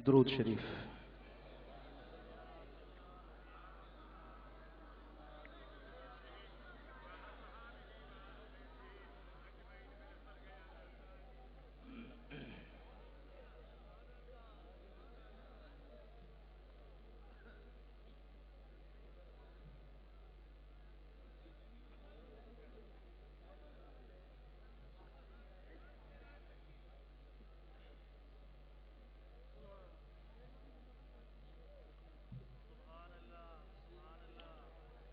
درود شریف۔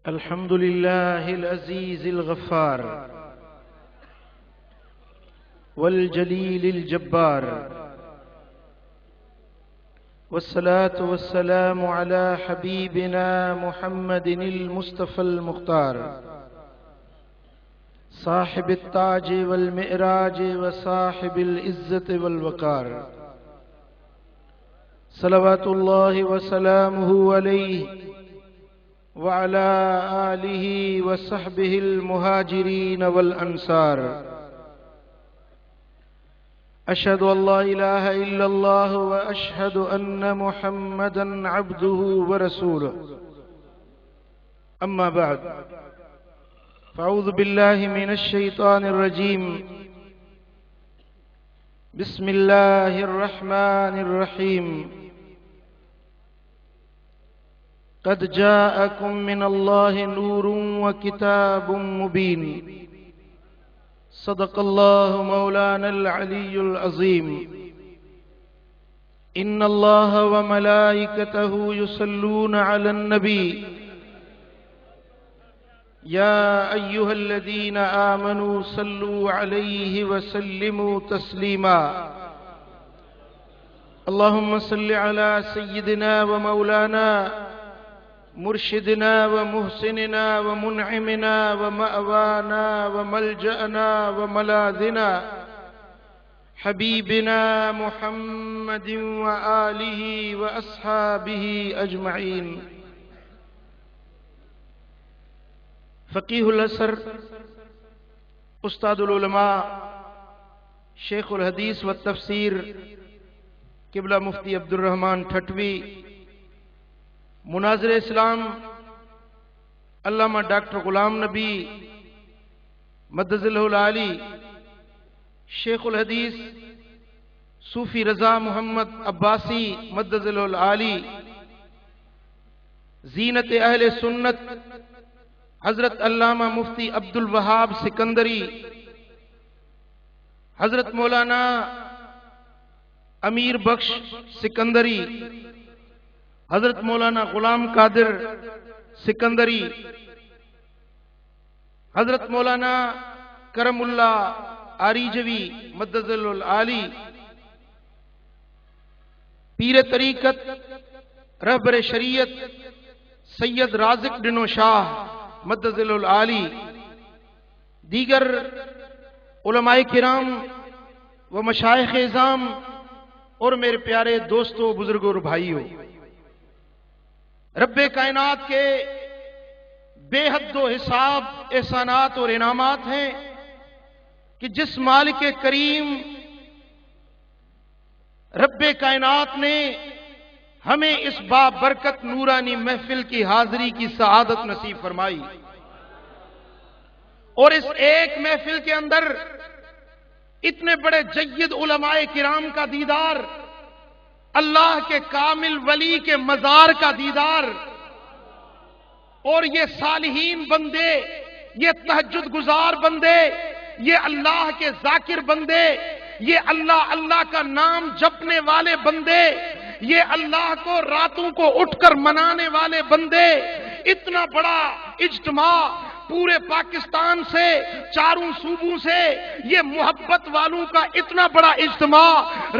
الحمد لله العزيز الغفار والجليل الجبار، والصلاة والسلام على حبيبنا محمد المصطفى المختار، صاحب التاج والمعراج وصاحب العزة والوقار، صلوات الله وسلامه عليه وعلى آله وصحبه المهاجرين والأنصار. أشهد أن لا إله إلا الله وأشهد أن محمدا عبده ورسوله. أما بعد، فأعوذ بالله من الشيطان الرجيم. بسم الله الرحمن الرحيم. قد جاءكم من الله نور وكتاب مبين. صدق الله مولانا العلي العظيم. إن الله وملائكته يصلون على النبي يا أيها الذين آمنوا صلوا عليه وسلموا تسليما. اللهم صل على سيدنا ومولانا مرشدنا ومحسننا ومنعمنا ومأوانا وملجأنا وملاذنا حبيبنا محمد وآله وأصحابه أجمعين. فقیہ الازہر، استاد العلماء، شیخ الحدیث والتفسیر قبلہ مفتی عبد الرحمن ٹھٹوی، مناظر اسلام علامہ ڈاکٹر غلام نبی مدظ اللہ العالی، شیخ الحدیث صوفی رضا محمد عباسی مدظ اللہ العالی، زینت اہل سنت حضرت علامہ مفتی عبد الوہاب سکندری، حضرت مولانا امیر بخش سکندری، حضرت مولانا غلام قادر سکندری، حضرت مولانا کرم اللہ آریجوی مدظ اللہ العالی، پیر طریقت رہبر شریعت سید رازق ڈنو شاہ مدظ اللہ العالی، دیگر علماء کرام و مشائخ اعظام اور میرے پیارے دوستوں، بزرگوں اور بھائیوں، رب کائنات کے بے حد و حساب احسانات اور انعامات ہیں کہ جس مالک کریم رب کائنات نے ہمیں اس بابرکت نورانی محفل کی حاضری کی سعادت نصیب فرمائی، اور اس ایک محفل کے اندر اتنے بڑے جید علماء کرام کا دیدار، اللہ کے کامل ولی کے مزار کا دیدار، اور یہ صالحین بندے، یہ تہجد گزار بندے، یہ اللہ کے ذاکر بندے، یہ اللہ اللہ کا نام جپنے والے بندے، یہ اللہ کو راتوں کو اٹھ کر منانے والے بندے، اتنا بڑا اجتماع پورے پاکستان سے، چاروں صوبوں سے، یہ محبت والوں کا اتنا بڑا اجتماع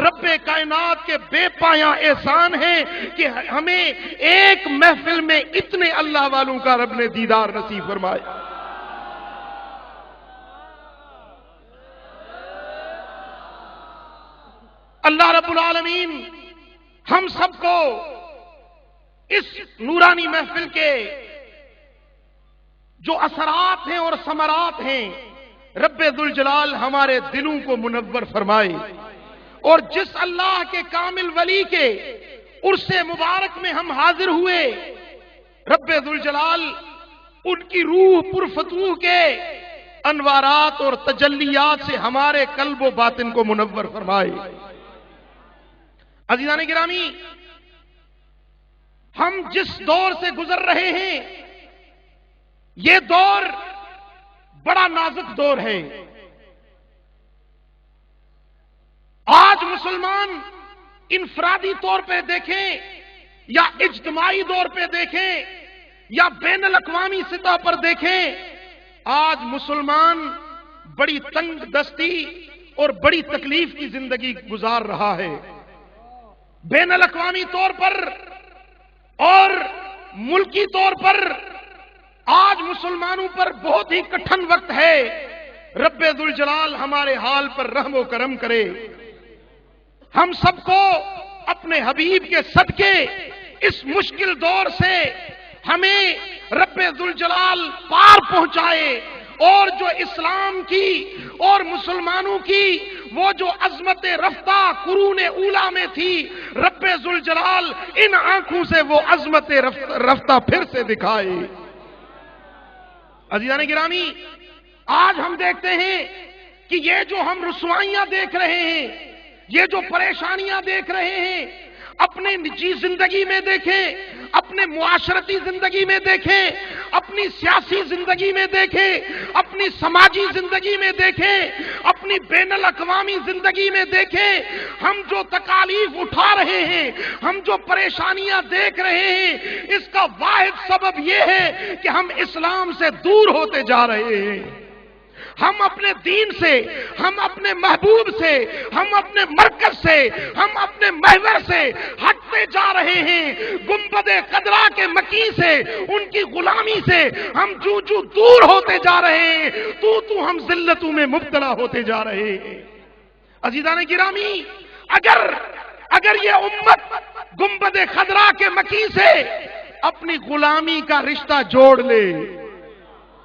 رب کائنات کے بے پایاں احسان ہے کہ ہمیں ایک محفل میں اتنے اللہ والوں کا رب نے دیدار نصیب فرمایا۔ اللہ رب العالمین ہم سب کو اس نورانی محفل کے جو اثرات ہیں اور ثمرات ہیں، رب ذوالجلال ہمارے دلوں کو منور فرمائے اور جس اللہ کے کامل ولی کے عرس مبارک میں ہم حاضر ہوئے، رب ذوالجلال ان کی روح پرفتوح کے انوارات اور تجلیات سے ہمارے قلب و باطن کو منور فرمائے۔ عزیزان گرامی، ہم جس دور سے گزر رہے ہیں یہ دور بڑا نازک دور ہے۔ آج مسلمان انفرادی طور پہ دیکھیں یا اجتماعی طور پہ دیکھیں یا بین الاقوامی سطح پر دیکھیں، آج مسلمان بڑی تنگ دستی اور بڑی تکلیف کی زندگی گزار رہا ہے۔ بین الاقوامی طور پر اور ملکی طور پر آج مسلمانوں پر بہت ہی کٹھن وقت ہے۔ رب ذوالجلال ہمارے حال پر رحم و کرم کرے۔ ہم سب کو اپنے حبیب کے صدقے اس مشکل دور سے ہمیں رب ذوالجلال پار پہنچائے، اور جو اسلام کی اور مسلمانوں کی وہ جو عظمت رفتہ قرون اولا میں تھی، رب ذوالجلال ان آنکھوں سے وہ عظمت رفتہ پھر سے دکھائے۔ عزیزان گرامی، آج ہم دیکھتے ہیں کہ یہ جو ہم رسوائیاں دیکھ رہے ہیں، یہ جو پریشانیاں دیکھ رہے ہیں، اپنے نجی زندگی میں دیکھیں، اپنے معاشرتی زندگی میں دیکھیں، اپنی سیاسی زندگی میں دیکھیں، اپنی سماجی زندگی میں دیکھیں، اپنی بین الاقوامی زندگی میں دیکھیں، ہم جو تکالیف اٹھا رہے ہیں، ہم جو پریشانیاں دیکھ رہے ہیں، اس کا واحد سبب یہ ہے کہ ہم اسلام سے دور ہوتے جا رہے ہیں۔ ہم اپنے دین سے، ہم اپنے محبوب سے، ہم اپنے مرکز سے، ہم اپنے محور سے ہٹتے جا رہے ہیں۔ گنبد خضرا کے مکی سے، ان کی غلامی سے ہم جو دور ہوتے جا رہے ہیں، تو ہم ذلتوں میں مبتلا ہوتے جا رہے ہیں۔ عزیزان گرامی، اگر یہ امت گنبد خضرا کے مکی سے اپنی غلامی کا رشتہ جوڑ لے،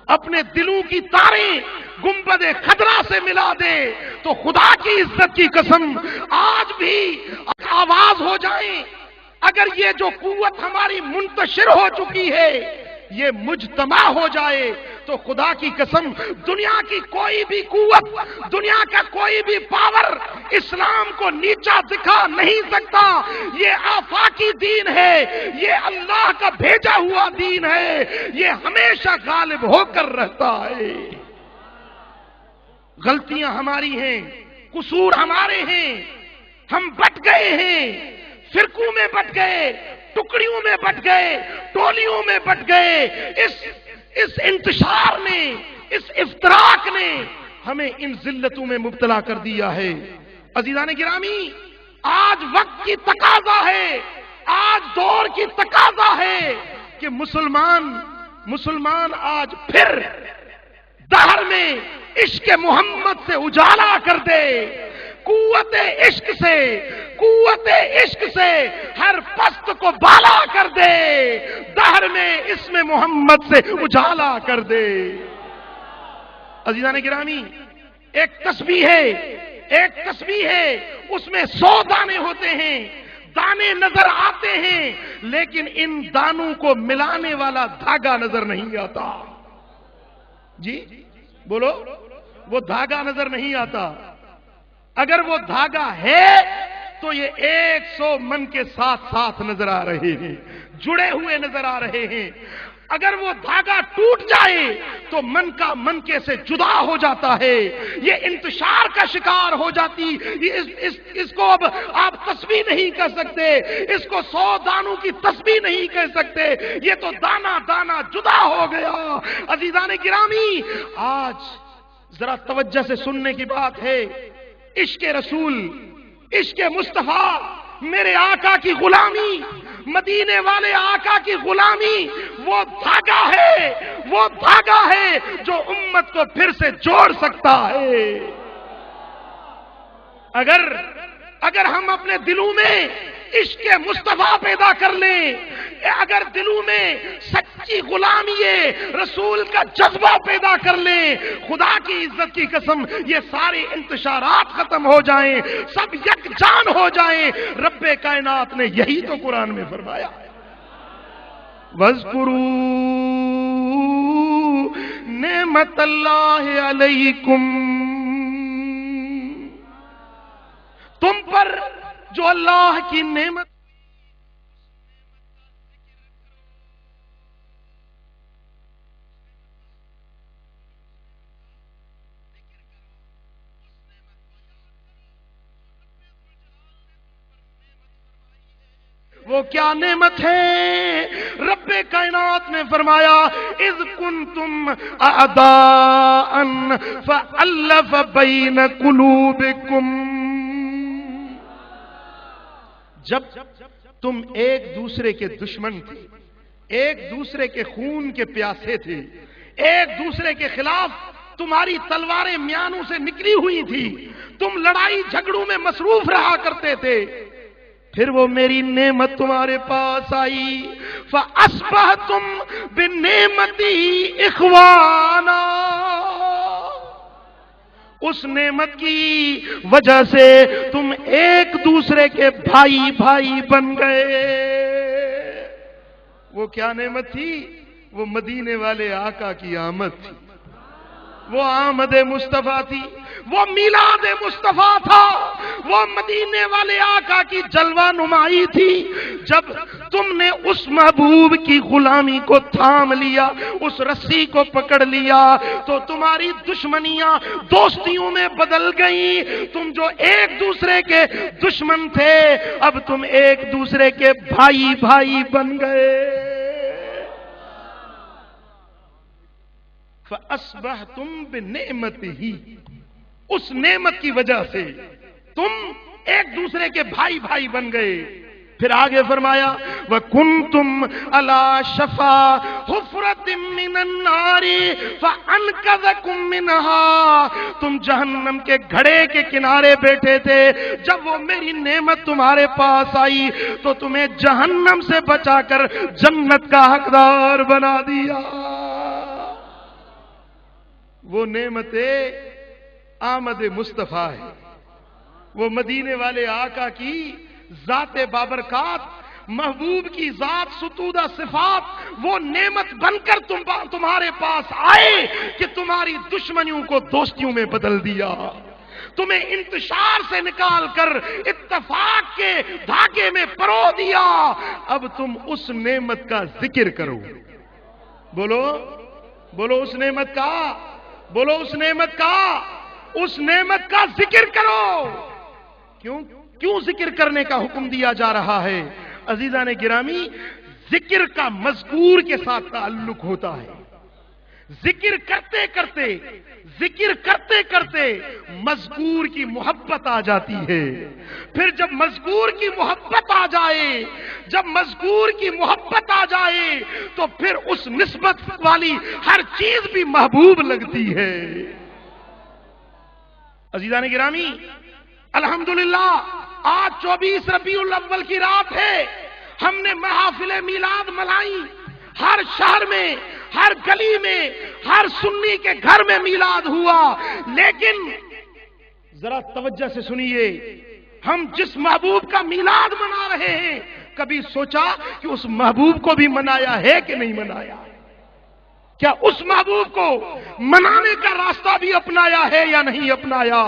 اپنے دلوں کی تاریں گنبد خضرا سے ملا دے، تو خدا کی عزت کی قسم آج بھی آواز ہو جائیں۔ اگر یہ جو قوت ہماری منتشر ہو چکی ہے یہ مجتمع ہو جائے، تو خدا کی قسم دنیا کی کوئی بھی قوت، دنیا کا کوئی بھی پاور اسلام کو نیچا دکھا نہیں سکتا۔ یہ آفاقی دین ہے، یہ اللہ کا بھیجا ہوا دین ہے، یہ ہمیشہ غالب ہو کر رہتا ہے۔ غلطیاں ہماری ہیں، قصور ہمارے ہیں، ہم بٹ گئے ہیں، فرقوں میں بٹ گئے، ٹکڑیوں میں بٹ گئے، ٹولیوں میں بٹ گئے۔ اس انتشار نے، اس افتراق نے ہمیں ان ذلتوں میں مبتلا کر دیا ہے۔ عزیزان گرامی، آج وقت کی تقاضا ہے، آج دور کی تقاضا ہے کہ مسلمان آج پھر دہر میں عشق محمد سے اجالا کر دے، قوت عشق سے ہر پست کو بالا کر دے، دہر میں اسم محمد سے اجالا کر دے۔ عزیزان گرامی، ایک تسبیح ہے، اس میں 100 دانے ہوتے ہیں، دانے نظر آتے ہیں لیکن ان دانوں کو ملانے والا دھاگا نظر نہیں آتا۔ جی بولو، وہ دھاگا نظر نہیں آتا۔ اگر وہ دھاگا ہے تو یہ 100 من کے ساتھ نظر آ رہے ہیں، جڑے ہوئے نظر آ رہے ہیں۔ اگر وہ دھاگا ٹوٹ جائے تو من کا منکے سے جدا ہو جاتا ہے، یہ انتشار کا شکار ہو جاتی۔ اس کو اب آپ تسبیح نہیں کر سکتے، اس کو 100 دانوں کی تسبیح نہیں کہہ سکتے، یہ تو دانا دانا جدا ہو گیا۔ عزیزان گرامی، آج ذرا توجہ سے سننے کی بات ہے، عشق رسول، عشق مصطفیٰ، میرے آقا کی غلامی، مدینے والے آقا کی غلامی، وہ دھاگا ہے جو امت کو پھر سے جوڑ سکتا ہے۔ اگر ہم اپنے دلوں میں عشق مصطفیٰ پیدا کر لیں، اگر دلوں میں سچی غلامی رسول کا جذبہ پیدا کر لیں، خدا کی عزت کی قسم یہ سارے انتشارات ختم ہو جائیں، سب یکجان ہو جائیں۔ رب کائنات نے یہی تو قرآن میں فرمایا، وَاذْكُرُوا نِعْمَتَ اللَّهِ عَلَيْكُمْ، تم پر جو اللہ کی نعمت وہ کیا نعمت ہے؟ رب کائنات نے فرمایا اذ کنتم اعداء فالف بین قلوبکم، جب تم ایک دوسرے کے دشمن تھے، ایک دوسرے کے خون کے پیاسے تھے، ایک دوسرے کے خلاف تمہاری تلواریں میانوں سے نکلی ہوئی تھی، تم لڑائی جھگڑوں میں مصروف رہا کرتے تھے، پھر وہ میری نعمت تمہارے پاس آئی، فَأَصْبَحْتُمْ بِالنِّعْمَتِهِ إِخْوَانًا، اس نعمت کی وجہ سے تم ایک دوسرے کے بھائی بھائی بن گئے۔ وہ کیا نعمت تھی؟ وہ مدینے والے آقا کی آمد تھی، وہ آمد مصطفیٰ تھی، وہ میلاد مصطفیٰ تھا، وہ مدینے والے آقا کی جلوہ نمائی تھی۔ جب تم نے اس محبوب کی غلامی کو تھام لیا، اس رسی کو پکڑ لیا، تو تمہاری دشمنیاں دوستیوں میں بدل گئیں۔ تم جو ایک دوسرے کے دشمن تھے، اب تم ایک دوسرے کے بھائی بھائی بن گئے۔ فَأَصْبَحْتُمْ بِنِعْمَتِهِ، اس نعمت کی وجہ سے تم ایک دوسرے کے بھائی بھائی بن گئے۔ پھر آگے فرمایا وَكُنْتُمْ عَلَى شَفَا حُفْرَةٍ مِّنَ النَّارِ فَأَنْقَذَكُمْ مِنْهَا، تم جہنم کے گھڑے کے کنارے بیٹھے تھے، جب وہ میری نعمت تمہارے پاس آئی تو تمہیں جہنم سے بچا کر جنت کا حقدار بنا دیا۔ وہ نعمت آمد مصطفیٰ ہے، وہ مدینے والے آقا کی ذات بابرکات، محبوب کی ذات ستودہ صفات، وہ نعمت بن کر تمہارے پاس آئے کہ تمہاری دشمنیوں کو دوستیوں میں بدل دیا، تمہیں انتشار سے نکال کر اتفاق کے دھاگے میں پرو دیا۔ اب تم اس نعمت کا ذکر کرو، بولو بولو اس نعمت کا، بولو اس نعمت کا، اس نعمت کا ذکر کرو۔ کیوں ذکر کرنے کا حکم دیا جا رہا ہے؟ عزیزان گرامی، ذکر کا مذکور کے ساتھ تعلق ہوتا ہے۔ ذکر کرتے کرتے مذکور کی محبت آ جاتی ہے، پھر جب مذکور کی محبت آ جائے، تو پھر اس نسبت والی ہر چیز بھی محبوب لگتی ہے۔ عزیزان گرامی، الحمدللہ آج 24 ربیع الاول کی رات ہے، ہم نے محافل میلاد منائی، ہر شہر میں، ہر گلی میں، ہر سنی کے گھر میں میلاد ہوا، لیکن ذرا توجہ سے سنیے، ہم جس محبوب کا میلاد منا رہے ہیں، کبھی سوچا کہ اس محبوب کو بھی منایا ہے کہ نہیں منایا؟ کیا اس محبوب کو منانے کا راستہ بھی اپنایا ہے یا نہیں اپنایا؟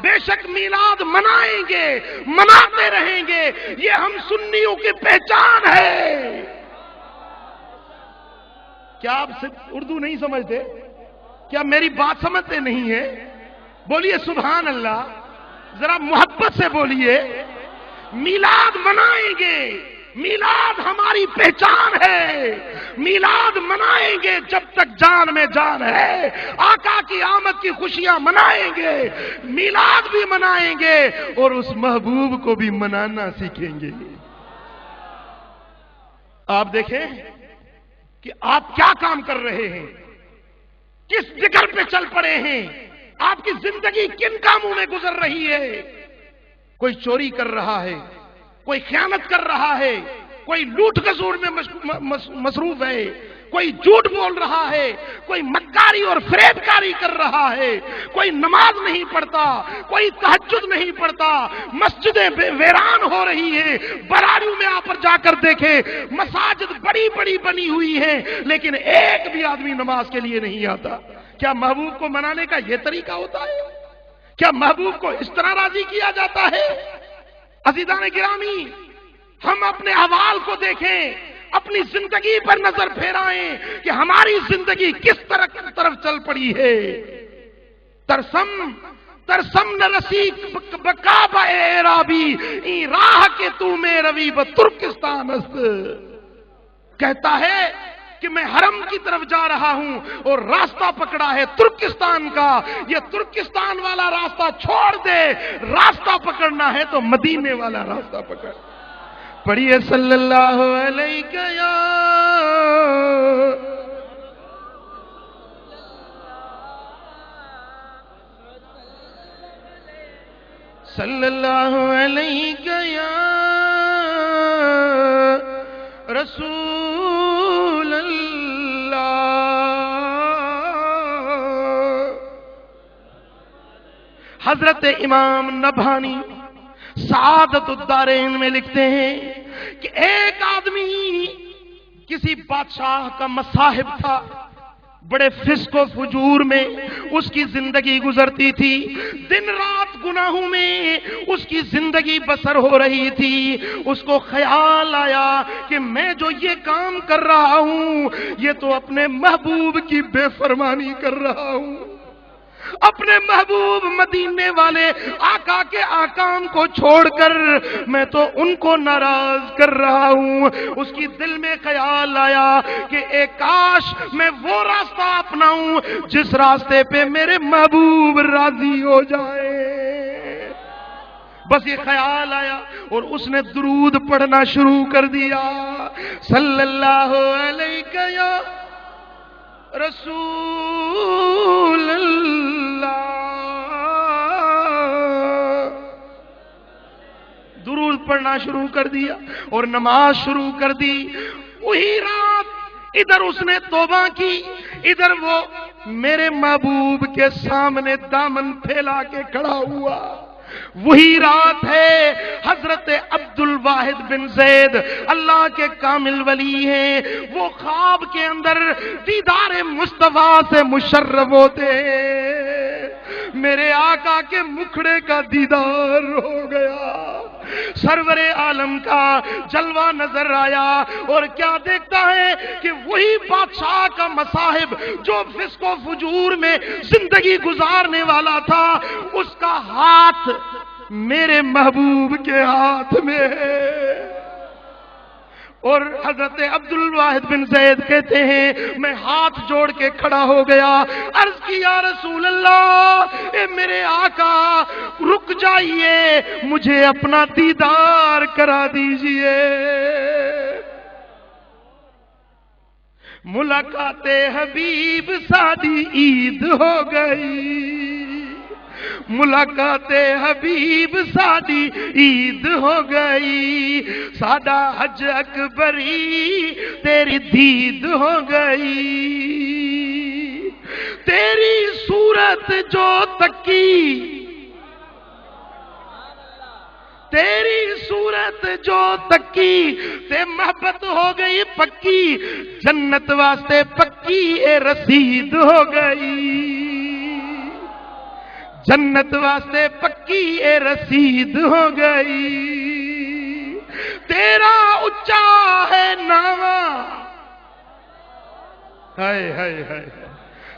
بے شک میلاد منائیں گے، مناتے رہیں گے، یہ ہم سنیوں کی پہچان ہے۔ کیا آپ صرف اردو نہیں سمجھتے؟ کیا میری بات سمجھتے نہیں ہیں؟ بولیے سبحان اللہ، ذرا محبت سے بولیے۔ میلاد منائیں گے، میلاد ہماری پہچان ہے، میلاد منائیں گے جب تک جان میں جان ہے، آقا کی آمد کی خوشیاں منائیں گے، میلاد بھی منائیں گے اور اس محبوب کو بھی منانا سیکھیں گے۔ آپ دیکھیں کہ آپ کیا کام کر رہے ہیں، کس جگر پہ چل پڑے ہیں، آپ کی زندگی کن کاموں میں گزر رہی ہے۔ کوئی چوری کر رہا ہے، کوئی خیانت کر رہا ہے، کوئی لوٹ کھسوٹ میں مصروف ہے، کوئی جھوٹ بول رہا ہے، کوئی مکاری اور فریب کاری کر رہا ہے، کوئی نماز نہیں پڑھتا، کوئی تہجد نہیں پڑھتا، مسجدیں ویران ہو رہی ہیں۔ برارو میں آپ جا کر دیکھیں، مساجد بڑی بڑی بنی ہوئی ہیں لیکن ایک بھی آدمی نماز کے لیے نہیں آتا۔ کیا محبوب کو منانے کا یہ طریقہ ہوتا ہے؟ کیا محبوب کو اس طرح راضی کیا جاتا ہے؟ عزیزان گرامی، ہم اپنے احوال کو دیکھیں، اپنی زندگی پر نظر پھیرائیں کہ ہماری زندگی کس طرف چل پڑی ہے۔ ترسم نرسی بکاب اعرابی ای راہ کے تو میں روی بترکستان است، کہتا ہے کہ میں حرم کی طرف جا رہا ہوں اور راستہ پکڑا ہے ترکستان کا، یہ ترکستان والا راستہ چھوڑ دے، راستہ پکڑنا ہے تو مدینے والا راستہ پکڑ۔ پڑھیے صلی اللہ علیہ یا صلی اللہ علیہ یا رسول اللہ۔ حضرت امام نبہانی سعادت الدارین میں لکھتے ہیں کہ ایک آدمی کسی بادشاہ کا مصاحب تھا، بڑے فسق و فجور میں اس کی زندگی گزرتی تھی، دن رات گناہوں میں اس کی زندگی بسر ہو رہی تھی۔ اس کو خیال آیا کہ میں جو یہ کام کر رہا ہوں یہ تو اپنے محبوب کی بے فرمانی کر رہا ہوں، اپنے محبوب مدینے والے آقا کے احکام کو چھوڑ کر میں تو ان کو ناراض کر رہا ہوں۔ اس کی دل میں خیال آیا کہ اے کاش میں وہ راستہ اپناؤں جس راستے پہ میرے محبوب راضی ہو جائے۔ بس یہ خیال آیا اور اس نے درود پڑھنا شروع کر دیا، صلی اللہ علیہ یا رسول اللہ۔ درود پڑھنا شروع کر دیا اور نماز شروع کر دی۔ وہی رات ادھر اس نے توبہ کی، ادھر وہ میرے محبوب کے سامنے دامن پھیلا کے کھڑا ہوا۔ وہی رات ہے حضرت عبد الواحد بن زید اللہ کے کامل ولی ہیں، وہ خواب کے اندر دیدار مصطفیٰ سے مشرف ہوتے ہیں۔ میرے آقا کے مکھڑے کا دیدار ہو گیا، سرور عالم کا جلوہ نظر آیا اور کیا دیکھتا ہے کہ وہی بادشاہ کا مصاحب جو فسق و فجور میں زندگی گزارنے والا تھا، اس کا ہاتھ میرے محبوب کے ہاتھ میں ہے۔ اور حضرت عبد الواحد بن زید کہتے ہیں میں ہاتھ جوڑ کے کھڑا ہو گیا، عرض کی یا رسول اللہ، اے میرے آقا رک جائیے، مجھے اپنا دیدار کرا دیجئے۔ ملاقات حبیب سادی عید ہو گئی، ملاقات حبیب سادی عید ہو گئی، سادہ حج اکبری تیری دید ہو گئی، تیری صورت جو تکی، تیری صورت جو تکی تے محبت ہو گئی پکی، جنت واسطے پکی اے رسید ہو گئی، جنت واسطے پکی اے رسید ہو گئی، تیرا اچا ہے ناواں، ہائے ہائے ہائے،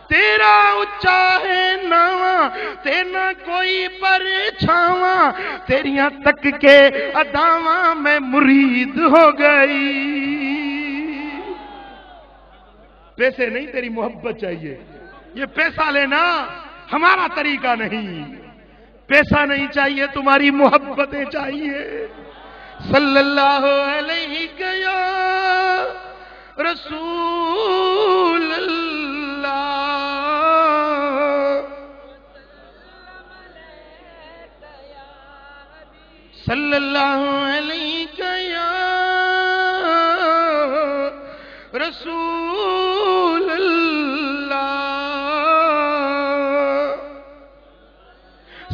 تیرا اچا ہے ناواں تے نہ کوئی پرچھاواں، تیریاں تک کے اداواں میں مرید ہو گئی۔ پیسے نہیں، تیری محبت چاہیے، یہ پیسہ لینا ہمارا طریقہ نہیں، پیسہ نہیں چاہیے، تمہاری محبتیں چاہیے۔ صلی اللہ علیہ یا رسول اللہ، صلی اللہ علیہ یا رسول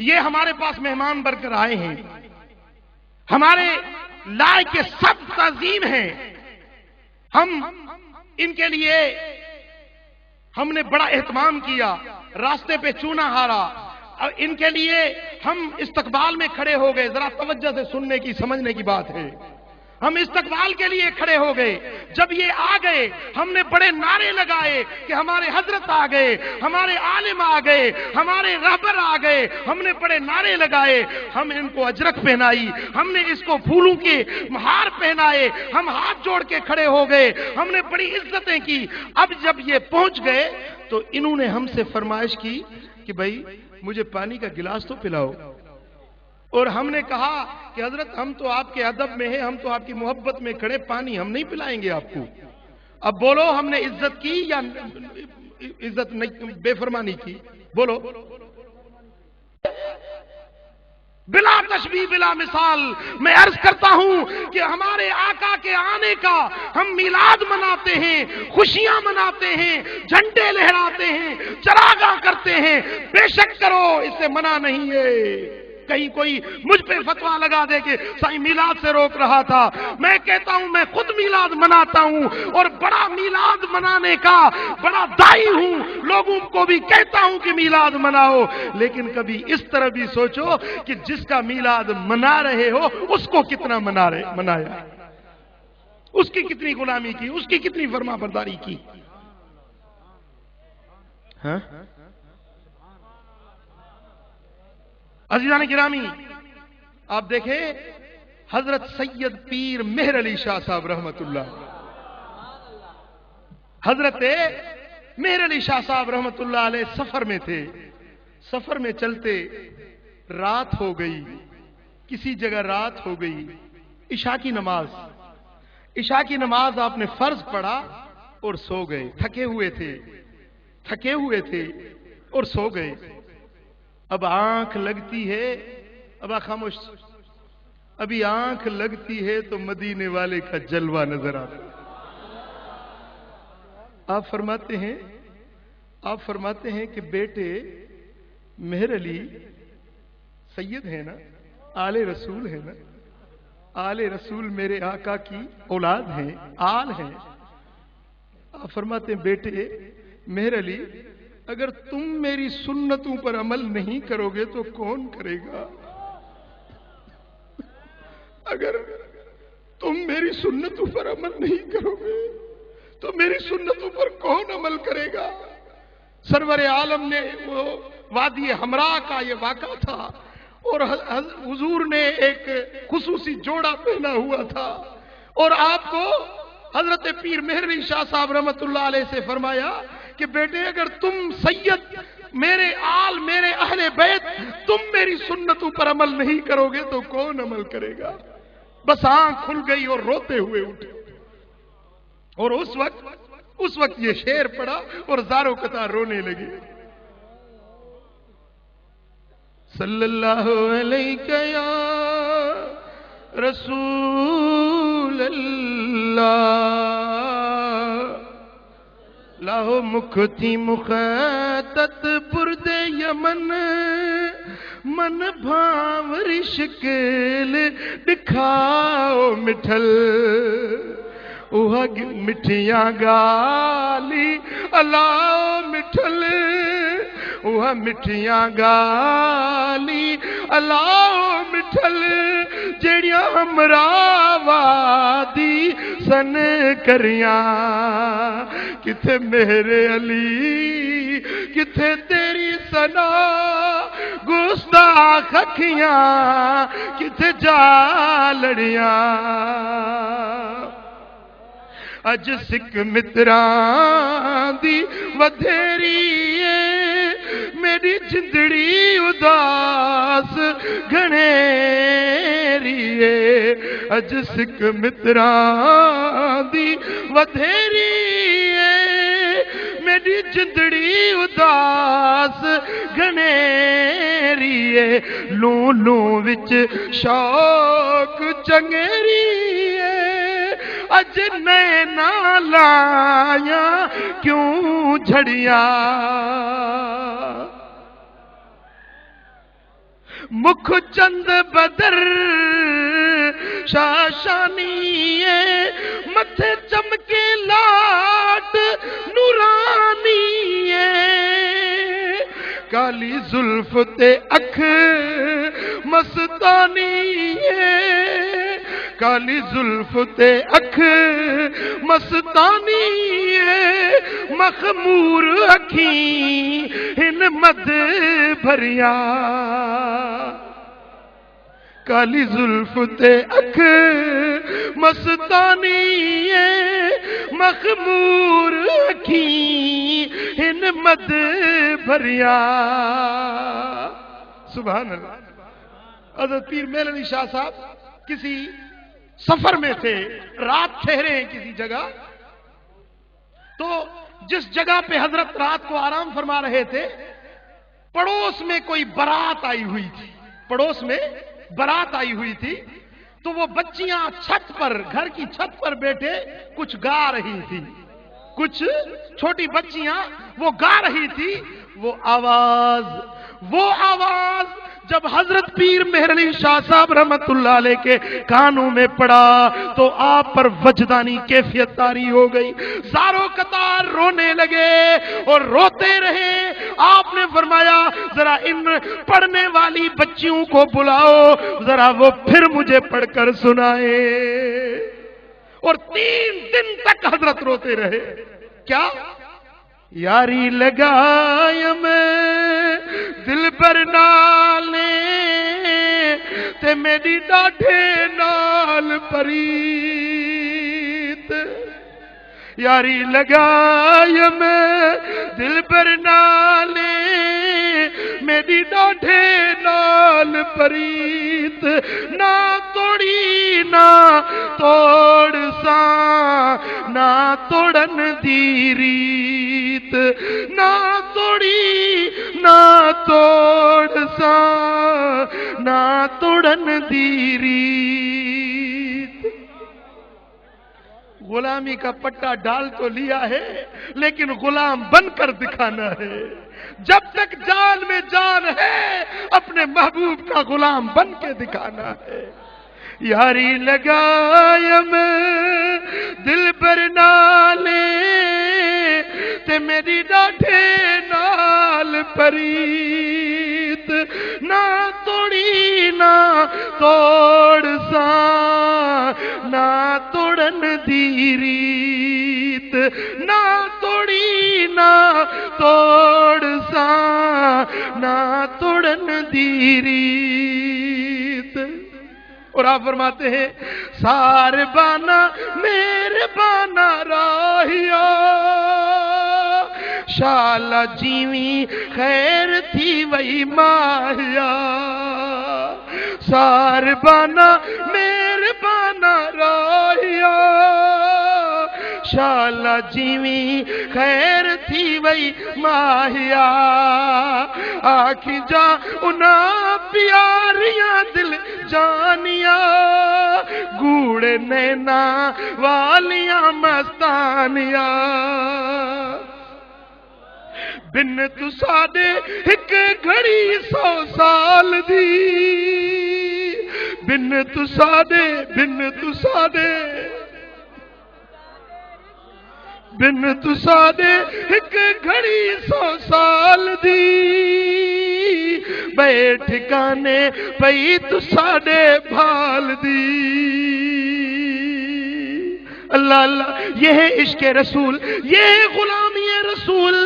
یہ ہمارے پاس مہمان بن کر آئے ہیں، ہمارے لائق سب تعظیم ہیں، ہم ان کے لیے ہم نے بڑا اہتمام کیا، راستے پہ چونا ہارا، ان کے لیے ہم استقبال میں کھڑے ہو گئے۔ ذرا توجہ سے سننے کی سمجھنے کی بات ہے، ہم استقبال کے لیے کھڑے ہو گئے۔ جب یہ آ گئے ہم نے بڑے نعرے لگائے کہ ہمارے حضرت آ گئے، ہمارے عالم آ گئے، ہمارے رہبر آ گئے، ہم نے بڑے نعرے لگائے، ہم ان کو اجرک پہنائی، ہم نے اس کو پھولوں کے ہار پہنائے، ہم ہاتھ جوڑ کے کھڑے ہو گئے، ہم نے بڑی عزتیں کی۔ اب جب یہ پہنچ گئے تو انہوں نے ہم سے فرمائش کی کہ بھائی مجھے پانی کا گلاس تو پلاؤ، اور ہم نے کہا کہ حضرت ہم تو آپ کے ادب میں ہیں، ہم تو آپ کی محبت میں کھڑے، پانی ہم نہیں پلائیں گے آپ کو۔ اب بولو ہم نے عزت کی یا عزت نہیں، بے فرمانی کی؟ بولو۔ بلا تشبیہ بلا مثال میں عرض کرتا ہوں کہ ہمارے آقا کے آنے کا ہم میلاد مناتے ہیں، خوشیاں مناتے ہیں، جھنڈے لہراتے ہیں، چراغاں کرتے ہیں، بے شک کرو، اس سے منع نہیں ہے۔ کہیں کوئی مجھ پہ فتویٰ لگا دے کہ سائیں میلاد سے روک رہا تھا، میں کہتا ہوں میں خود میلاد مناتا ہوں اور بڑا میلاد منانے کا بڑا داعی ہوں، لوگوں کو بھی کہتا ہوں کہ میلاد مناؤ، لیکن کبھی اس طرح بھی سوچو کہ جس کا میلاد منا رہے ہو اس کو کتنا منایا، اس کی کتنی غلامی کی، اس کی کتنی فرما برداری کی۔ ہاں عزیزان گرامی، آپ دیکھیں حضرت سید پیر مہر علی شاہ صاحب رحمت اللہ، حضرت مہر علی شاہ صاحب رحمت اللہ علیہ سفر میں تھے، سفر میں چلتے رات ہو گئی، کسی جگہ رات ہو گئی، عشاء کی نماز آپ نے فرض پڑھا اور سو گئے، تھکے ہوئے تھے اور سو گئے۔ اب آنکھ لگتی ہے، اب خاموش، ابھی آنکھ لگتی ہے تو مدینے والے کا جلوہ نظر آتا۔ آپ فرماتے ہیں کہ بیٹے مہر علی سید ہے نا، آل رسول ہے نا، آل رسول میرے آقا کی اولاد ہیں، آل ہیں۔ آپ فرماتے ہیں بیٹے مہر علی اگر تم میری سنتوں پر عمل نہیں کرو گے تو کون کرے گا؟ اگر تم میری سنتوں پر عمل نہیں کرو گے تو میری سنتوں پر کون عمل کرے گا؟ سرور عالم نے وہ وادی ہمراہ کا یہ واقعہ تھا اور حضور نے ایک خصوصی جوڑا پہنا ہوا تھا اور آپ کو حضرت پیر مہر علی شاہ صاحب رحمت اللہ علیہ سے فرمایا کہ بیٹے اگر تم سید میرے آل میرے اہل بیت تم میری سنتوں پر عمل نہیں کرو گے تو کون عمل کرے گا؟ بس آنکھ کھل گئی اور روتے ہوئے اٹھے، اور اس وقت یہ شعر پڑا اور زاروں قطار رونے لگے۔ صلی اللہ علیہ یا رسول اللہ، لاہو مکھتی مخیطت برد یمن، من بھاوری شکل دکھاؤ مٹھل، اوہ مٹھیاں گالی الاؤ مٹھل، اوہ مٹھیاں گالی الاؤ مٹھل، جڑیاں ہمراہ وادی سن کریاں، کتھے میرے علی کتھے تیری ثنا، گستاخ اکھیاں کتھے جا لڑیاں، اج سکھ متران دی ودھیری میری جندڑی اداس گھنیری، اج سکھ متران دی ودھیری میری جندڑی اداس گھنیری، لوں لوں وچ شوق چنگیری، اج نینا لایا کیوں جھڑیاں، مکھ چند بدر شاشانی ہے، متھے چمکے لاٹ نورانی ہے، کالی زلف تے اکھ مستانی ہے، کالی زلف تے اکھ مستانی ہے، مخمور اکھیں ہن مد بھریا، کالی زلف تے اکھ مستانی ہے، مخمور اکھیں ہن مد بھریا۔ سبحان اللہ۔ حضرت پیر میل علی شاہ صاحب کسی سفر میں تھے، رات ٹھہرے ہیں کسی جگہ، تو جس جگہ پہ حضرت رات کو آرام فرما رہے تھے، پڑوس میں کوئی بارات آئی ہوئی تھی، پڑوس میں بارات آئی ہوئی تھی، تو وہ بچیاں چھت پر، گھر کی چھت پر بیٹھے کچھ گا رہی تھی، کچھ چھوٹی بچیاں وہ گا رہی تھی، وہ آواز جب حضرت پیر مہر علی شاہ صاحب رحمت اللہ علیہ کے کانوں میں پڑا تو آپ پر وجدانی کیفیت طاری ہو گئی، زاروں قطار رونے لگے اور روتے رہے۔ آپ نے فرمایا ذرا ان پڑھنے والی بچیوں کو بلاؤ، ذرا وہ پھر مجھے پڑھ کر سنائے۔ اور 3 دن تک حضرت روتے رہے۔ کیا؟ یاری لگایا میں دل پر نالے تے میری ڈاڈھے نال پریت، یاری لگایا میں دل پر نالے میری ڈاڈھے نال پریت، نہ توڑی نہ توڑ سا نہ توڑن دی ریت، نہ توڑی نہ توڑ سا نہ توڑن دی ریت۔ غلامی کا پٹا ڈال تو لیا ہے لیکن غلام بن کر دکھانا ہے، جب تک جان میں جان ہے اپنے محبوب کا غلام بن کے دکھانا ہے۔ یاری لگایا میں دل پر نالے تے میری ڈاڈھے نال پریت، نہ توڑی نہ توڑ سا نہ توڑن دی ریت، نہ توڑی نہ توڑ سا نہ توڑن دی ریت۔ اور آپ فرماتے ہیں سار بانا میرے بانا راہیا، شالا جیوی خیر تھی وہی ماہیا، سار بانا میرے بانا راہیا، شالا جیوی خیر تھی وہی ماہیا، آکھی جا انا پیاریاں دل جانیاں، گوڑے نینا والیاں مستانیاں، بن تو ساڈے ایک گھڑی 100 سال دی، بن تو ساڈے بن تو ساڈے ایک گھڑی 100 سال دی، بے ٹھکانے پئی تو ساڈے بھال دی۔ اللہ اللہ، یہ ہے عشق رسول، یہ ہے غلامی رسول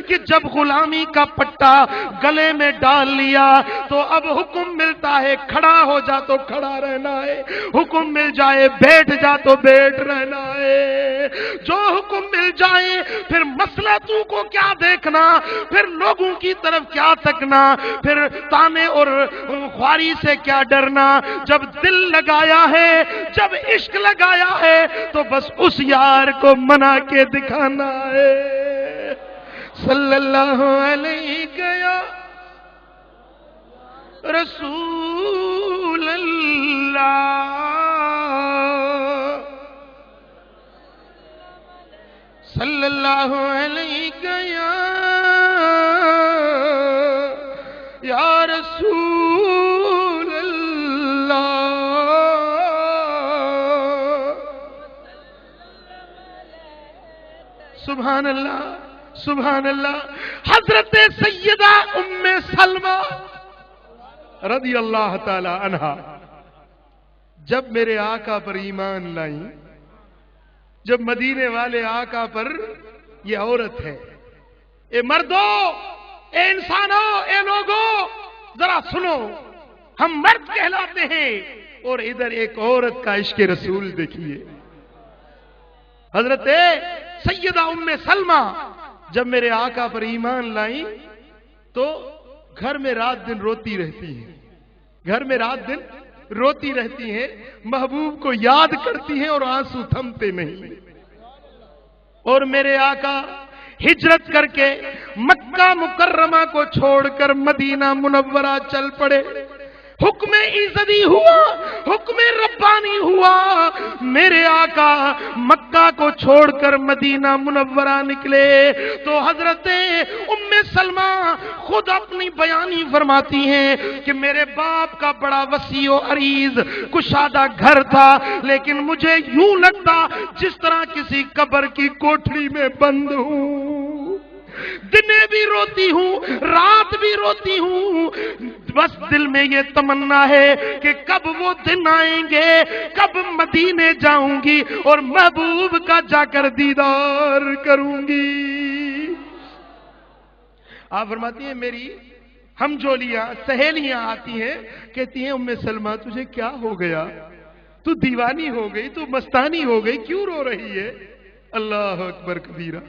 کہ جب غلامی کا پٹا گلے میں ڈال لیا تو اب حکم ملتا ہے کھڑا ہو جا تو کھڑا رہنا ہے، حکم مل جائے بیٹھ جا تو بیٹھ رہنا ہے، جو حکم مل جائے پھر مسئلہ تو کو کیا دیکھنا، پھر لوگوں کی طرف کیا تکنا، پھر تانے اور خواری سے کیا ڈرنا۔ جب دل لگایا ہے، جب عشق لگایا ہے تو بس اس یار کو منا کے دکھانا ہے۔ صلی اللہ علیہ یا رسول اللہ، صلی اللہ علیہ یا رسول سبحان اللہ سبحان اللہ. حضرت سیدہ ام سلمہ رضی اللہ تعالی عنہا جب میرے آقا پر ایمان لائیں، جب مدینے والے آقا پر، یہ عورت ہے، اے مردوں، اے انسانوں، اے لوگوں، ذرا سنو، ہم مرد کہلاتے ہیں اور ادھر ایک عورت کا عشق رسول دیکھیے. حضرت سیدہ ام سلمہ جب میرے آقا پر ایمان لائیں تو گھر میں رات دن روتی رہتی ہیں، گھر میں رات دن روتی رہتی ہیں، محبوب کو یاد کرتی ہیں اور آنسو تھمتے نہیں. اور میرے آقا ہجرت کر کے مکہ مکرمہ کو چھوڑ کر مدینہ منورہ چل پڑے. حکم ایزدی ہوا، حکم ربانی ہوا، میرے آقا مکہ کو چھوڑ کر مدینہ منورہ نکلے تو حضرت ام سلمہ خود اپنی بیانی فرماتی ہیں کہ میرے باپ کا بڑا وسیع و عریض کشادہ گھر تھا، لیکن مجھے یوں لگتا جس طرح کسی قبر کی کوٹھڑی میں بند ہوں، دنے بھی روتی ہوں، رات بھی روتی ہوں، بس دل میں یہ تمنا ہے کہ کب وہ دن آئیں گے، کب مدینے جاؤں گی اور محبوب کا جا کر دیدار کروں گی. آپ فرماتی ہیں میری ہمجولیاں سہیلیاں آتی ہیں، کہتی ہیں ام سلمہ تجھے کیا ہو گیا، تو دیوانی ہو گئی، تو مستانی ہو گئی، کیوں رو رہی ہے؟ اللہ اکبر کبیرہ.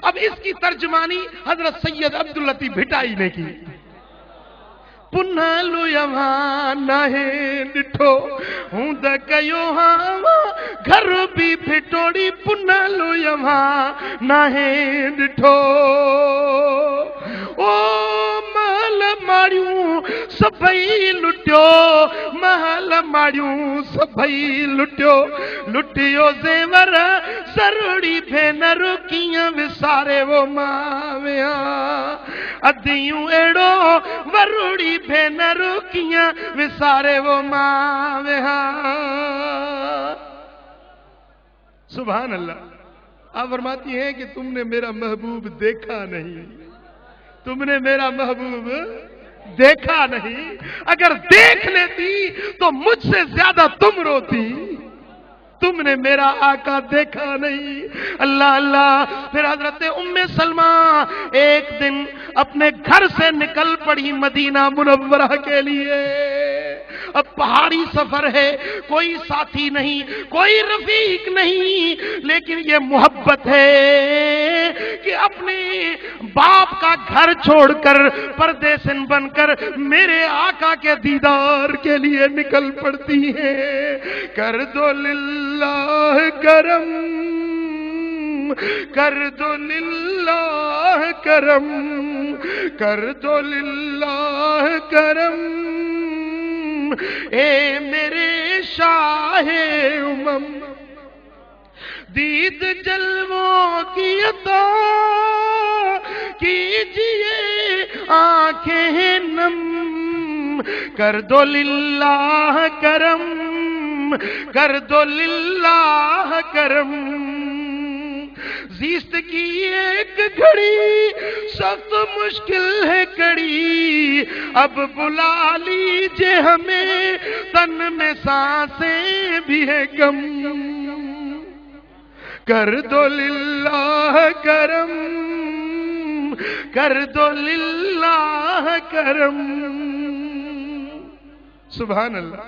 اب اس کی ترجمانی حضرت سید عبداللطیف بھٹائی نے کی. پنالو یہاں نہے ڈٹھو ہوں دکیو ہاں گھر بھی پھٹوڑی، پنالو یہاں نہے ڈٹھو او محل ماڑیوں سبھئی لٹیو، محل ماڑیوں سبھئی لٹیو، لٹیو زیور ضروری بھینر کیاں وسارے وہ ماویاں، ادیوں ایڑو وروڑی بھینر کیاں وسارے وہ ماویاں. سبحان اللہ. آپ فرماتی ہیں کہ تم نے میرا محبوب دیکھا نہیں، تم نے میرا محبوب دیکھا نہیں، اگر دیکھ لیتی تو مجھ سے زیادہ تم روتی، تم نے میرا آقا دیکھا نہیں. اللہ اللہ. پھر حضرت ام سلمہ ایک دن اپنے گھر سے نکل پڑی مدینہ منورہ کے لیے. اب پہاڑی سفر ہے، کوئی ساتھی نہیں، کوئی رفیق نہیں، لیکن یہ محبت ہے کہ اپنے باپ کا گھر چھوڑ کر پردیسن بن کر میرے آقا کے دیدار کے لیے نکل پڑتی ہیں. کر دو للہ کرم، کر دو للہ کرم، کر دو للہ کرم، اے میرے شاہ امم، دید جلووں کی عطا کیجئے آنکھیں نم، کر دو للہ کرم، کر دو للہ کرم. زیست کی ایک گھڑی سخت مشکل ہے کڑی، اب بلا لیجئے ہمیں تن میں سانسیں بھی ہے کم، کر دو للہ کرم، کر دو للہ کرم. سبحان اللہ.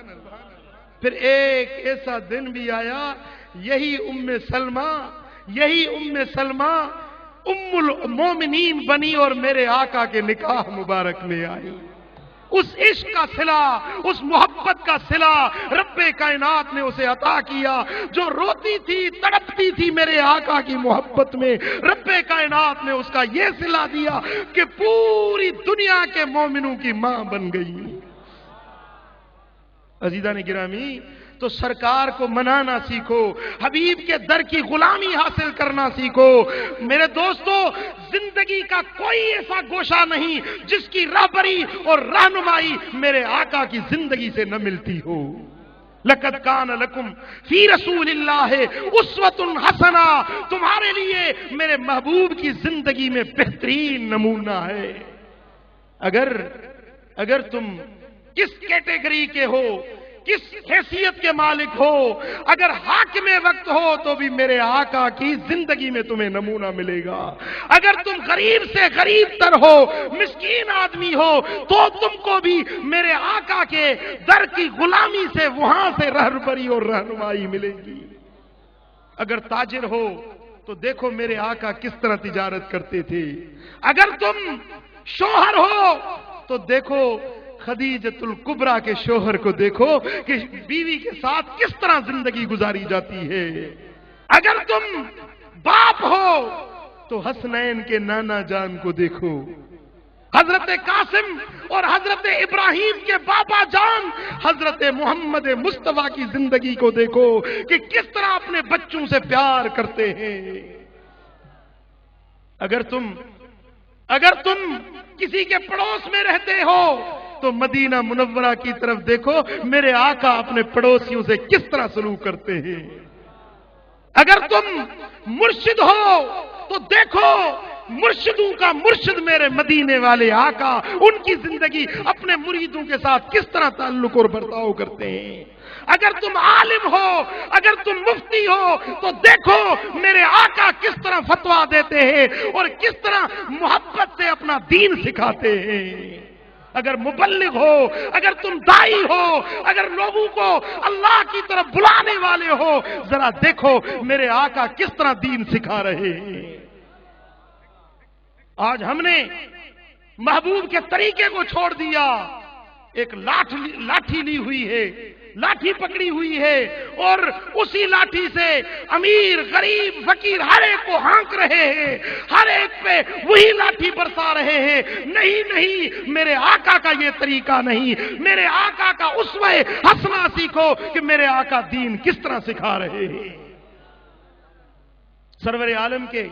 پھر ایک ایسا دن بھی آیا، یہی ام سلمہ ام المومنین بنی اور میرے آقا کے نکاح مبارک میں آئی. اس عشق کا صلہ، اس محبت کا صلہ رب کائنات نے اسے عطا کیا. جو روتی تھی تڑپتی تھی میرے آقا کی محبت میں، رب کائنات نے اس کا یہ صلہ دیا کہ پوری دنیا کے مومنوں کی ماں بن گئی. عزیزان گرامی، تو سرکار کو منانا سیکھو، حبیب کے در کی غلامی حاصل کرنا سیکھو. میرے دوستو، زندگی کا کوئی ایسا گوشہ نہیں جس کی رہبری اور رہنمائی میرے آقا کی زندگی سے نہ ملتی ہو. لقد کان لکم فی رسول اللہ اسوۃ حسنہ، تمہارے لیے میرے محبوب کی زندگی میں بہترین نمونہ ہے۔ اگر تم کس کیٹیگری کے ہو، کس حیثیت کے مالک ہو، اگر حاکم وقت ہو تو بھی میرے آقا کی زندگی میں تمہیں نمونہ ملے گا۔ اگر تم غریب سے غریب تر ہو، مسکین آدمی ہو، تو تم کو بھی میرے آقا کے در کی غلامی سے وہاں سے رہبری اور رہنمائی ملے گی۔ اگر تاجر ہو تو دیکھو میرے آقا کس طرح تجارت کرتے تھے۔ اگر تم شوہر ہو تو دیکھو خدیجۃ الکبریٰ کے شوہر کو دیکھو کہ بیوی کے ساتھ کس طرح زندگی گزاری جاتی ہے۔ اگر تم باپ ہو تو حسنین کے نانا جان کو دیکھو، حضرت قاسم اور حضرت ابراہیم کے بابا جان حضرت محمد مصطفیٰ کی زندگی کو دیکھو کہ کس طرح اپنے بچوں سے پیار کرتے ہیں۔ اگر تم کسی کے پڑوس میں رہتے ہو تو مدینہ منورہ کی طرف دیکھو میرے آقا اپنے پڑوسیوں سے کس طرح سلوک کرتے ہیں۔ اگر تم مرشد ہو تو دیکھو مرشدوں کا مرشد میرے مدینے والے آقا ان کی زندگی اپنے مریدوں کے ساتھ کس طرح تعلق اور برتاؤ کرتے ہیں۔ اگر تم عالم ہو، اگر تم مفتی ہو تو دیکھو میرے آقا کس طرح فتویٰ دیتے ہیں اور کس طرح محبت سے اپنا دین سکھاتے ہیں۔ اگر مبلغ ہو، اگر تم دائی ہو، اگر لوگوں کو اللہ کی طرف بلانے والے ہو، ذرا دیکھو میرے آقا کس طرح دین سکھا رہے ہیں۔ آج ہم نے محبوب کے طریقے کو چھوڑ دیا، ایک لاٹھی لی ہوئی ہے، لاٹھی پکڑی ہوئی ہے اور اسی لاٹھی سے امیر غریب فقیر ہر ایک کو ہانک رہے ہیں، ہر ایک پہ وہی لاٹھی برسا رہے ہیں۔ نہیں، میرے آقا کا یہ طریقہ نہیں، میرے آقا کا اسوہ حسنہ سیکھو کہ میرے آقا دین کس طرح سکھا رہے ہیں۔ سرور عالم کے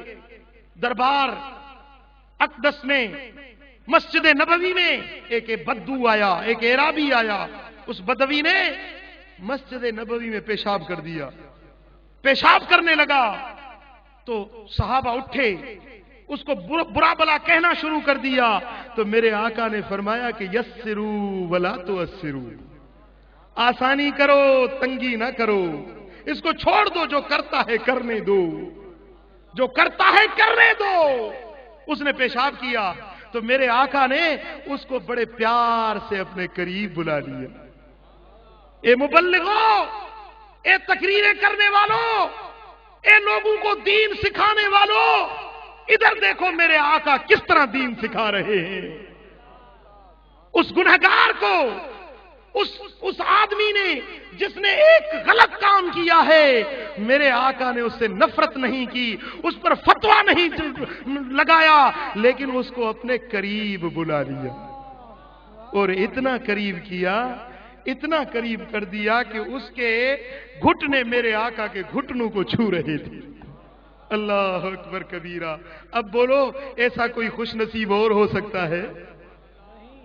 دربار اقدس میں مسجد نبوی میں ایک بدو آیا، ایک اعرابی آیا، اس بدوی نے مسجد نبوی میں پیشاب کر دیا، پیشاب کرنے لگا تو صحابہ اٹھے، اس کو برا بلا کہنا شروع کر دیا، تو میرے آقا نے فرمایا کہ یسرو ولا تؤثرو، آسانی کرو تنگی نہ کرو، اس کو چھوڑ دو، جو کرتا ہے کرنے دو، جو کرتا ہے کرنے دو۔ اس نے پیشاب کیا تو میرے آقا نے اس کو بڑے پیار سے اپنے قریب بلا لیا۔ اے مبلغوں، اے تقریریں کرنے والوں، اے لوگوں کو دین سکھانے والوں، ادھر دیکھو میرے آقا کس طرح دین سکھا رہے ہیں۔ اس گنہگار کو، اس آدمی نے جس نے ایک غلط کام کیا ہے، میرے آقا نے اس سے نفرت نہیں کی، اس پر فتویٰ نہیں لگایا، لیکن اس کو اپنے قریب بلا لیا اور اتنا قریب کیا، اتنا قریب کر دیا کہ اس کے گھٹنے میرے آقا کے گھٹنوں کو چھو رہے تھے۔ اللہ اکبر کبیرہ۔ اب بولو ایسا کوئی خوش نصیب اور ہو سکتا ہے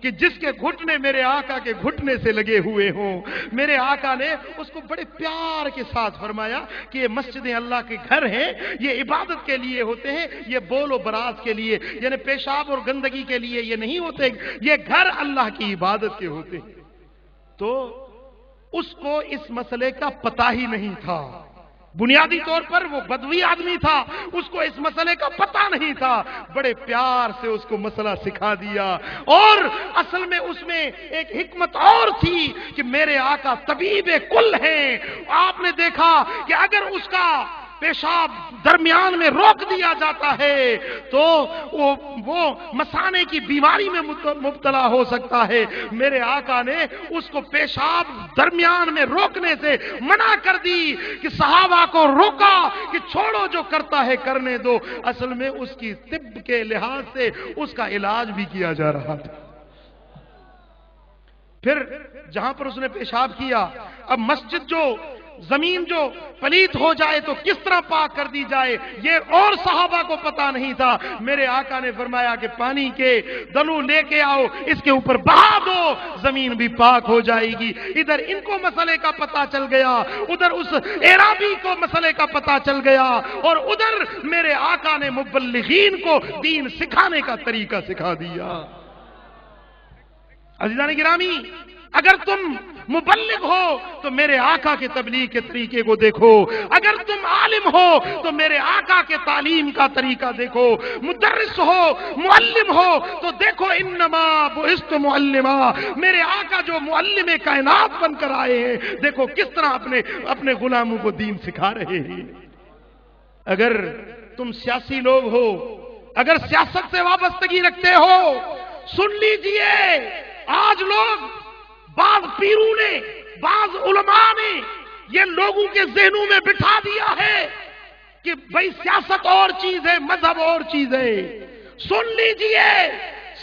کہ جس کے گھٹنے میرے آقا کے گھٹنے سے لگے ہوئے ہوں؟ میرے آقا نے اس کو بڑے پیار کے ساتھ فرمایا کہ یہ مسجدیں اللہ کے گھر ہیں، یہ عبادت کے لیے ہوتے ہیں، یہ بول و براز کے لیے، یعنی پیشاب اور گندگی کے لیے یہ نہیں ہوتے، یہ گھر اللہ کی عبادت کے ہوتے ہیں۔ تو اس کو اس مسئلے کا پتہ ہی نہیں تھا، بنیادی طور پر وہ بدوی آدمی تھا، اس کو اس مسئلے کا پتہ نہیں تھا، بڑے پیار سے اس کو مسئلہ سکھا دیا۔ اور اصل میں اس میں ایک حکمت اور تھی کہ میرے آقا طبیب کل ہیں۔ آپ نے دیکھا کہ اگر اس کا پیشاب درمیان میں روک دیا جاتا ہے تو وہ مثانے کی بیماری میں مبتلا ہو سکتا ہے۔ میرے آقا نے اس کو پیشاب درمیان میں روکنے سے منع کر دی کہ صحابہ کو روکا کہ چھوڑو، جو کرتا ہے کرنے دو۔ اصل میں اس کی طب کے لحاظ سے اس کا علاج بھی کیا جا رہا تھا۔ پھر جہاں پر اس نے پیشاب کیا، اب مسجد جو زمین جو پلیت ہو جائے تو کس طرح پاک کر دی جائے، یہ اور صحابہ کو پتا نہیں تھا۔ میرے آقا نے فرمایا کہ پانی کے دلو لے کے آؤ، اس کے اوپر بہا دو، زمین بھی پاک ہو جائے گی۔ ادھر ان کو مسئلے کا پتا چل گیا، ادھر اس اعرابی کو مسئلے کا پتا چل گیا، اور ادھر میرے آقا نے مبلغین کو دین سکھانے کا طریقہ سکھا دیا۔ عزیزان گرامی، اگر تم مبلغ ہو تو میرے آقا کے تبلیغ کے طریقے کو دیکھو، اگر تم عالم ہو تو میرے آقا کے تعلیم کا طریقہ دیکھو، مدرس ہو، معلم ہو تو دیکھو انما بعثت معلما، میرے آقا جو معلم کائنات بن کر آئے ہیں، دیکھو کس طرح اپنے غلاموں کو دین سکھا رہے ہیں۔ اگر تم سیاسی لوگ ہو، اگر سیاست سے وابستگی رکھتے ہو، سن لیجئے، آج لوگ، بعض پیروں نے، بعض علماء نے یہ لوگوں کے ذہنوں میں بٹھا دیا ہے کہ بھئی سیاست اور چیز ہے، مذہب اور چیز ہے۔ سن لیجئے،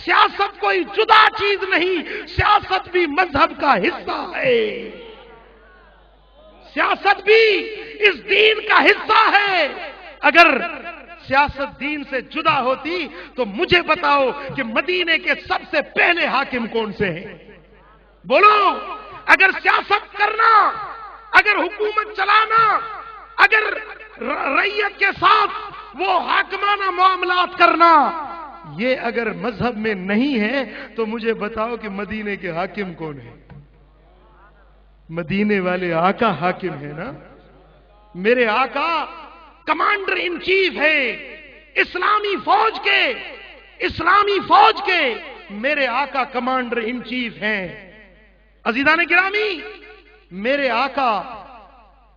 سیاست کوئی جدا چیز نہیں، سیاست بھی مذہب کا حصہ ہے، سیاست بھی اس دین کا حصہ ہے۔ اگر سیاست دین سے جدا ہوتی تو مجھے بتاؤ کہ مدینے کے سب سے پہلے حاکم کون سے ہیں؟ بولو، اگر سیاست کرنا، اگر حکومت چلانا، اگر رعیت کے ساتھ وہ حاکمانہ معاملات کرنا، یہ اگر مذہب میں نہیں ہے تو مجھے بتاؤ کہ مدینے کے حاکم کون ہیں؟ مدینے والے آقا حاکم ہے نا۔ میرے آقا کمانڈر ان چیف ہے اسلامی فوج کے میرے آقا کمانڈر ان چیف ہیں۔ عزیزان گرامی، میرے آقا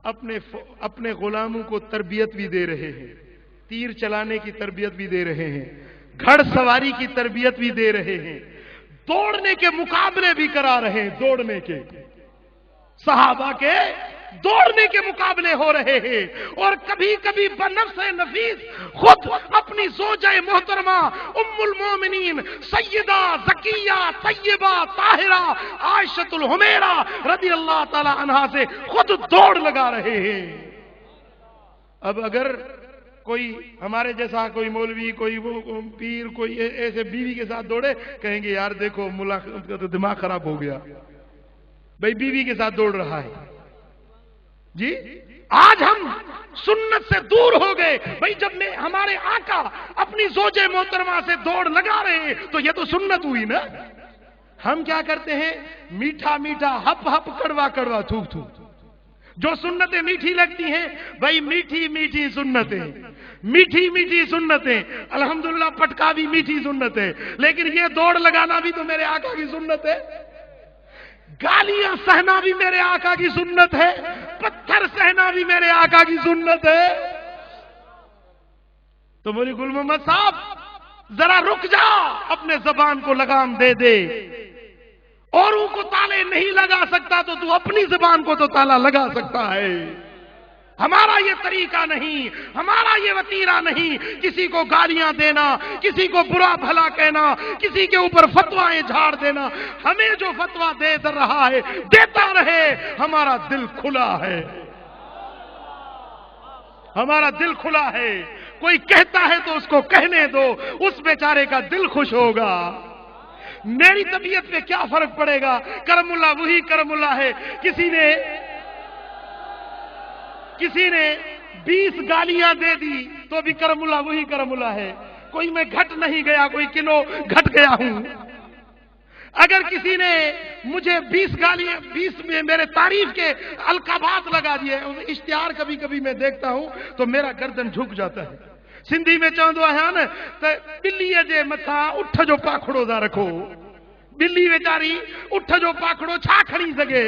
اپنے غلاموں کو تربیت بھی دے رہے ہیں، تیر چلانے کی تربیت بھی دے رہے ہیں، گھڑ سواری کی تربیت بھی دے رہے ہیں، دوڑنے کے مقابلے بھی کرا رہے ہیں، دوڑنے کے، صحابہ کے دوڑنے کے مقابلے ہو رہے ہیں، اور کبھی کبھی بنفس نفیس خود اپنی زوجہ محترمہ ام المومنین سیدہ زکیہ طیبہ طاہرہ عائشۃ الحمیرہ رضی اللہ تعالی عنہا سے خود دوڑ لگا رہے ہیں۔ اب اگر کوئی ہمارے جیسا کوئی مولوی، کوئی وہ پیر، کوئی ایسے بیوی کے ساتھ دوڑے، کہیں گے یار دیکھو ملا کا تو دماغ خراب ہو گیا، بھئی بیوی کے ساتھ دوڑ رہا ہے۔ جی آج ہم سنت سے دور ہو گئے۔ بھئی جب ہمارے آقا اپنی زوجہ محترمہ سے دوڑ لگا رہے ہیں تو یہ تو سنت ہوئی نا۔ ہم کیا کرتے ہیں؟ میٹھا میٹھا، ہپ ہپ، کڑوا کڑوا، تھوک تھوک۔ جو سنتیں میٹھی لگتی ہیں، بھئی میٹھی میٹھی سنتیں، میٹھی میٹھی سنتیں، الحمدللہ پٹکا بھی میٹھی سنت ہے، لیکن یہ دوڑ لگانا بھی تو میرے آقا کی سنت ہے، گالیاں سہنا بھی میرے آقا کی سنت ہے، پتھر سہنا بھی میرے آقا کی سنت ہے۔ تو مولوی گل محمد صاحب ذرا رک جا، اپنے زبان کو لگام دے دے، اوروں کو تالے نہیں لگا سکتا تو تو اپنی زبان کو تو تالا لگا سکتا ہے۔ ہمارا یہ طریقہ نہیں، ہمارا یہ وتیرہ نہیں، کسی کو گالیاں دینا، کسی کو برا بھلا کہنا، کسی کے اوپر فتوائیں جھاڑ دینا۔ ہمیں جو فتویٰ دے رہا ہے دیتا رہے، ہمارا دل کھلا ہے، ہمارا دل کھلا ہے۔ کوئی کہتا ہے تو اس کو کہنے دو، اس بیچارے کا دل خوش ہوگا۔ میری طبیعت پہ کیا فرق پڑے گا؟ کرم اللہ وہی کرم اللہ ہے۔ کسی نے 20 گالیاں دے دی تو بھی کرم اللہ وہی کرم اللہ ہے۔ کوئی میں گھٹ نہیں گیا، کوئی کلو گھٹ گیا ہوں۔ اگر کسی نے مجھے 20 گالیاں، 20 میں میرے تعریف کے القابات لگا دیے، اشتہار کبھی کبھی میں دیکھتا ہوں تو میرا گردن جھک جاتا ہے۔ سندھی میں چوندو ہے نا تے بلیے جے متھا اٹھ جو پاکھڑو دا رکھو، بلی ویچاری اٹھ جو پاکھڑو چھا کھڑی سگے۔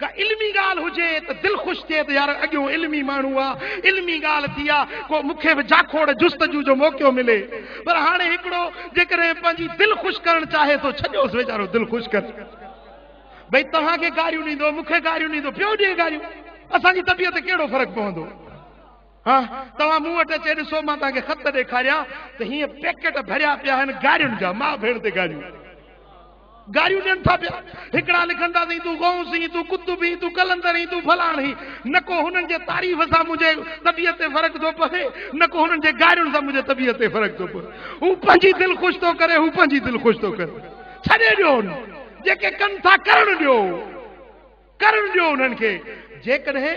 کا علمی گال ہوجے تو دل خوش تھے تو یار اگیوں علمی مانو آ علمی گال تھیا کو مکھے جاکھوڑ جستجو جو موقع ملے پر ہانے ہکڑو جے کرے پنجی دل خوش کرن چاہے تو چھجو اس ویچارو دل خوش کر بھئی تہاں کے گاریوں نہیں دو مکھے گاریوں نہیں دو پیو دے گاریوں اساں جی طبیعت کیڑو فرق پوندو ہاں تہاں منہ وٹ اچے ڏسو ماں تاں کے خط ڏيکاريا ته هي پیکٹ بھریا پیا ہن گاریوں جا ماں بھیڑ تے گاریوں گاریوں ڏين ٿا پیا ہکڑا لکھندا سي تو غوث سي تو قطب ہي تو کلندر ہي تو فلان ہي نڪو هنن جي تعریف سان مجھے طبیعت تے فرق تو پئے نڪو هنن جي گاریوں سان مجھے طبیعت تے فرق تو پئے هو پنجي دل خوش تو کرے هو پنجي دل خوش تو کرے چھڏي ڏيو جيڪي کن ٿا کرن ڏيو انهن کي جيڪڏهن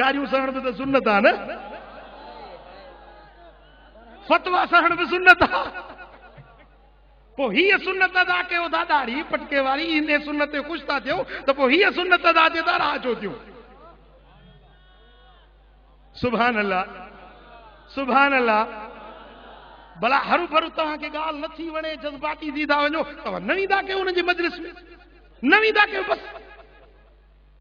گاریوں سهڻ به سنت آ نه فتوا سهڻ به سنت آ پو هي سنت ادا ڪيو ٿا ڏاڙهي پٽڪي واري ان سنت تي خوش ٿا ٿيو ته پو هي سنت ادا ٿي ٿا راہ ڇو ٿيو سبحان اللہ سبحان اللہ بلا هر بھرو توهان کي ڳالهه نٿي وڻي جذباتي ٿي ٿا وڃو توهان نوين ٿا ڪيو ان جي مجلس ۾ نوين ٿا ڪيو بس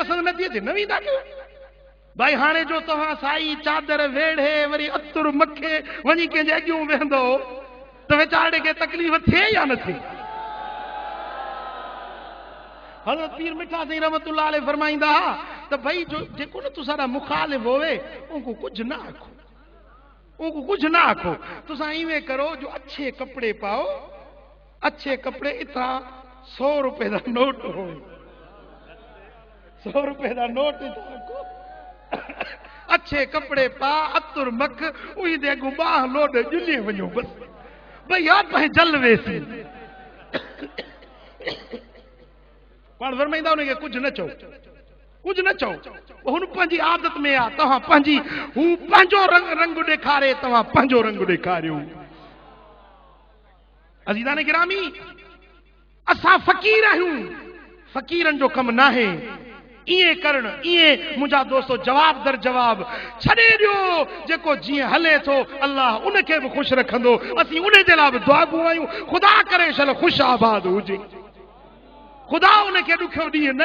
پسند نٿي اچي نوين ٿا ڪيو بھائی ہانے جو تہاں سائي چادر ويڙهي وري اتر مکي وڃي ڪنهن جي اڳيون ويهندو ته ويچارے کي تکلیف ٿئي یا نہ ٿئي حضرت پیر مٹھا سائیں رحمت اللہ علیہ فرمائیندا ته بھائی جو جيڪو نہ تساں مخالف ہوئے ان کو کچھ نہ آکھو ان کو کچھ نہ آکھو تساں ایویں کرو جو اچھے کپڑے پاؤ اچھے کپڑے اتنا 100 روپے دا نوٹ ہو 100 روپے دا نوٹ کو اچھے کپڑے پا اتر مکھ وہی دے گو باہ لوڈ جلے ونجو بس بھئی آپ پہ جلوے سی پان فرمائندا انہیں کہ کچھ نہ چو ہن پنجی عادت میں آ تہاں پنجی ہو پنجو رنگ ڏيکارے تہاں پنجو رنگ ڏيکاريو عزیزان گرامی اسا فقیر آہیوں فقیرن جو کم نہ ہے یہ کرن یہ مجھا دوستو جواب در جواب چھڑے دیو جیکو جی ہلے تو اللہ ان کے بھی خوش رکھندو اسی انہیں جلا بھی دعا گوائیوں خدا کرے شل خوش آباد ہو جی خدا انہیں کے دکھو دیئے نہ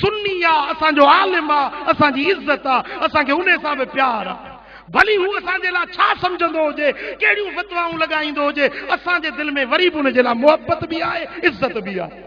سنی آ اساں جو عالم آ اساں جی عزت آ اساں کے انہیں سا بھی پیار آ بھلی ہو اساں جے لا چھا سمجھندو ہو جے کیڑیوں فتواؤں لگائیندو ہو جے اساں جے دل میں وری بھی انہیں جے لا محبت بھی آئے عزت بھی آئے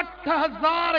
8000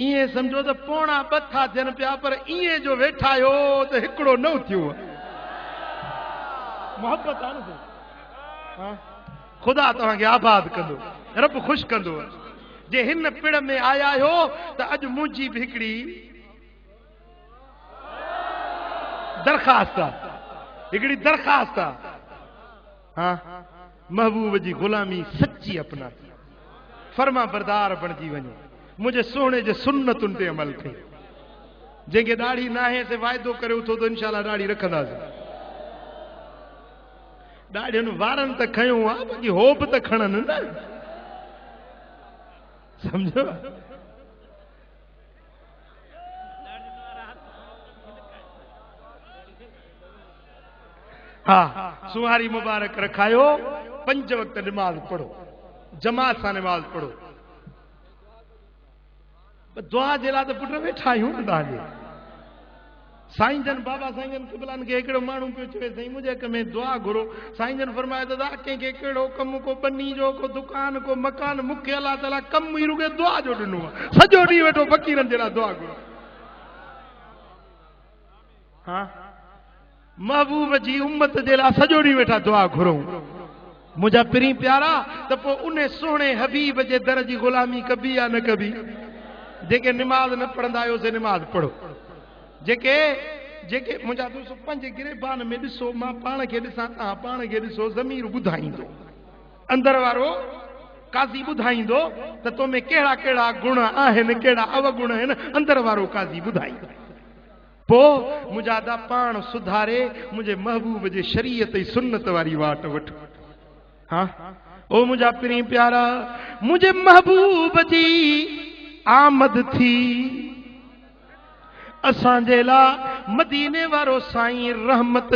یہ سمجھو تو پونا بتھا جن پیا پر یہ جو ویٹھا ہو تو ہکڑو نو تھیو محبت آن سے خدا تو آگے آباد کندو رب خوش کندو جے ہن پڑ میں آیا ہو تو اج مجھی بھکڑی درخواست ہکڑی درخواست ہاں محبوب جی غلامی سچی اپنا فرما بردار بن جی ونو مجھے سونے جے سنتن تے عمل کئی جے کے داڑھی ناہے سے وعدو کرے اتھو تو انشاءاللہ داڑھی رکھندا سے داڑھی نو وارن تک کھیوں آ باقی ہوپ تک کھڑن نا سمجھو ہاں سواری مبارک رکھایو 5 وقت نماز پڑھو جماعت سا نماز پڑھو دعا جلا تو پٹر ویٹھا ہوں نا جی سائیں جن بابا سائیں جن قبلان کے ایکڑو مانو پہ چوے سائیں مجھے کہ میں دعا گھرو سائیں جن فرمایا تو دا کہ ایکڑو کم کو بنی جو کو دکان کو مکان مکھے اللہ تعالیٰ کم ہی رکے دعا جو ڈنو سجو نہیں ویٹو فقیرن جلا دعا گھرو ہاں محبوب جی امت جلا سجو نہیں ویٹا دعا گھرو مجھا پرین پیارا تو پو انہیں سونے حبیب جے درجی غلامی کبھی یا نہ کبھی جے کہ نماز نہ پڑھندا آئیو سے نماز پڑھو جے کہ مجھا 205 گریبان میں ڈسو ماں پانا کے ڈسا تاں پانا کے ڈسو ضمیر بدھائیں دو اندر وارو قاضی بدھائیں دو تو میں کیڑا کیڑا گناہ آہن کیڑا او گناہ ہیں اندر وارو قاضی بدھائیں دو پو مجھا دا پان سدھارے مجھے محبوب جے شریعت سنت واری واٹ وٹھ ہاں او مجھا پرین پیارا مجھے محبوب جی آمد تھی اسان جیلا مدینے وارو سائیں رحمت